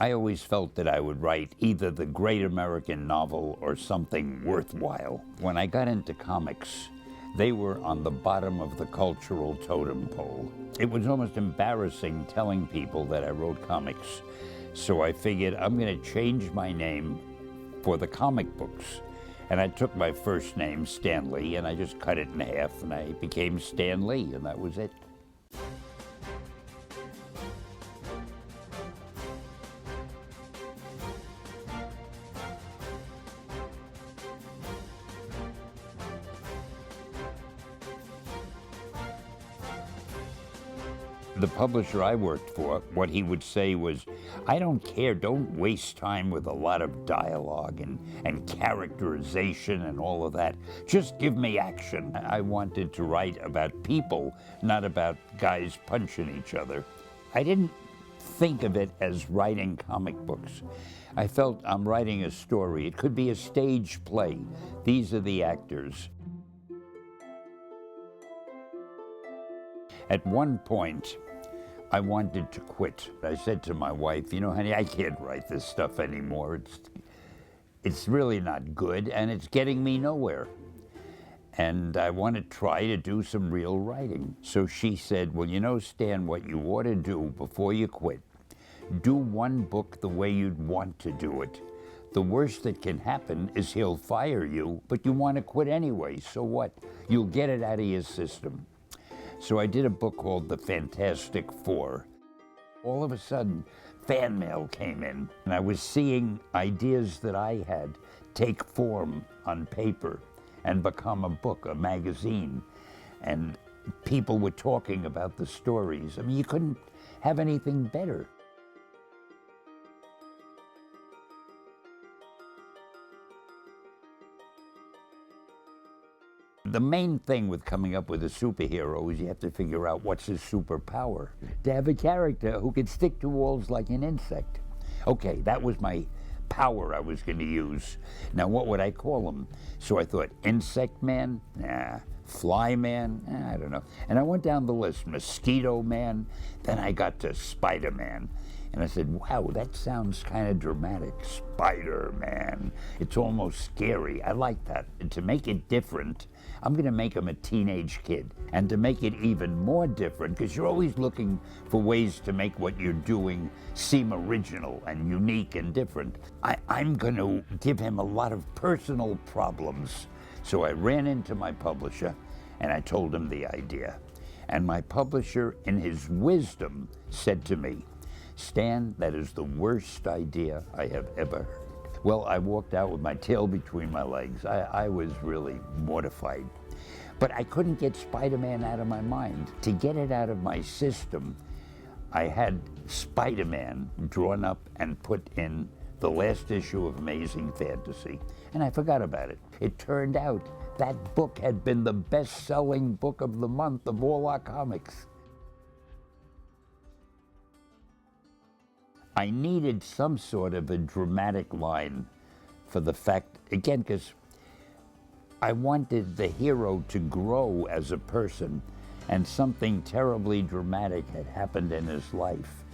I always felt that I would write either the great American novel or something worthwhile. When I got into comics, they were on the bottom of the cultural totem pole. It was almost embarrassing telling people that I wrote comics. So I figured I'm going to change my name for the comic books. And I took my first name, Stanley, and I just cut it in half, and I became Stan Lee, and that was it. The publisher I worked for, what he would say was, I don't care, don't waste time with a lot of dialogue and characterization and all of that. Just give me action. I wanted to write about people, not about guys punching each other. I didn't think of it as writing comic books. I felt I'm writing a story. It could be a stage play. These are the actors. At one point, I wanted to quit. I said to my wife, you know, honey, I can't write this stuff anymore. It's really not good, and it's getting me nowhere. And I want to try to do some real writing. So she said, well, you know, Stan, what you ought to do before you quit, do one book the way you'd want to do it. The worst that can happen is he'll fire you, but you want to quit anyway, so what? You'll get it out of your system. So I did a book called The Fantastic Four. All of a sudden, fan mail came in, and I was seeing ideas that I had take form on paper and become a book, a magazine. And people were talking about the stories. I mean, you couldn't have anything better. The main thing with coming up with a superhero is you have to figure out what's his superpower. To have a character who can stick to walls like an insect. Okay, that was my power I was going to use. Now what would I call him? So I thought, Insect Man? Nah. Fly Man? I don't know. And I went down the list. Mosquito Man. Then I got to Spider-Man. And I said, wow, that sounds kind of dramatic. Spider-Man. It's almost scary. I like that. And to make it different, I'm going to make him a teenage kid. And to make it even more different, because you're always looking for ways to make what you're doing seem original and unique and different, I'm going to give him a lot of personal problems. So I ran into my publisher and I told him the idea. And my publisher, in his wisdom, said to me, Stan, that is the worst idea I have ever heard. Well, I walked out with my tail between my legs. I was really mortified. But I couldn't get Spider-Man out of my mind. To get it out of my system, I had Spider-Man drawn up and put in the last issue of Amazing Fantasy, and I forgot about it. It turned out that book had been the best-selling book of the month of all our comics. I needed some sort of a dramatic line for the fact, again, because I wanted the hero to grow as a person, and something terribly dramatic had happened in his life.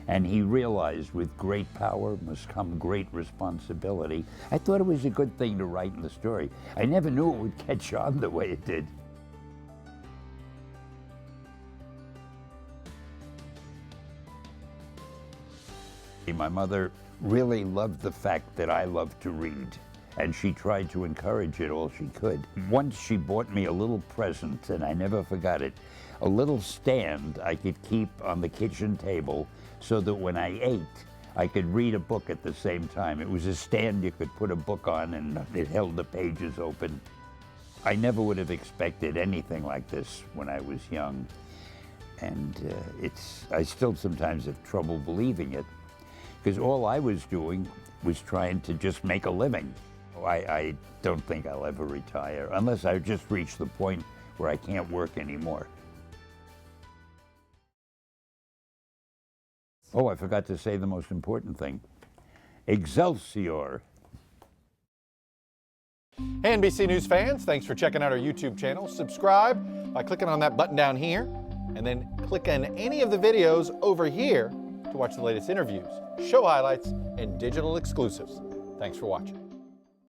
And he realized with great power must come great responsibility. I thought it was a good thing to write in the story. I never knew it would catch on the way it did. My mother really loved the fact that I loved to read, and she tried to encourage it all she could. Once she bought me a little present, and I never forgot it, a little stand I could keep on the kitchen table so that when I ate, I could read a book at the same time. It was a stand you could put a book on, and it held the pages open. I never would have expected anything like this when I was young, and I still sometimes have trouble believing it, because all I was doing was trying to just make a living. I don't think I'll ever retire, unless I just reach the point where I can't work anymore. Oh, I forgot to say the most important thing. Excelsior! Hey, NBC News fans, thanks for checking out our YouTube channel. Subscribe by clicking on that button down here, and then click on any of the videos over here to watch the latest interviews, show highlights, and digital exclusives. Thanks for watching.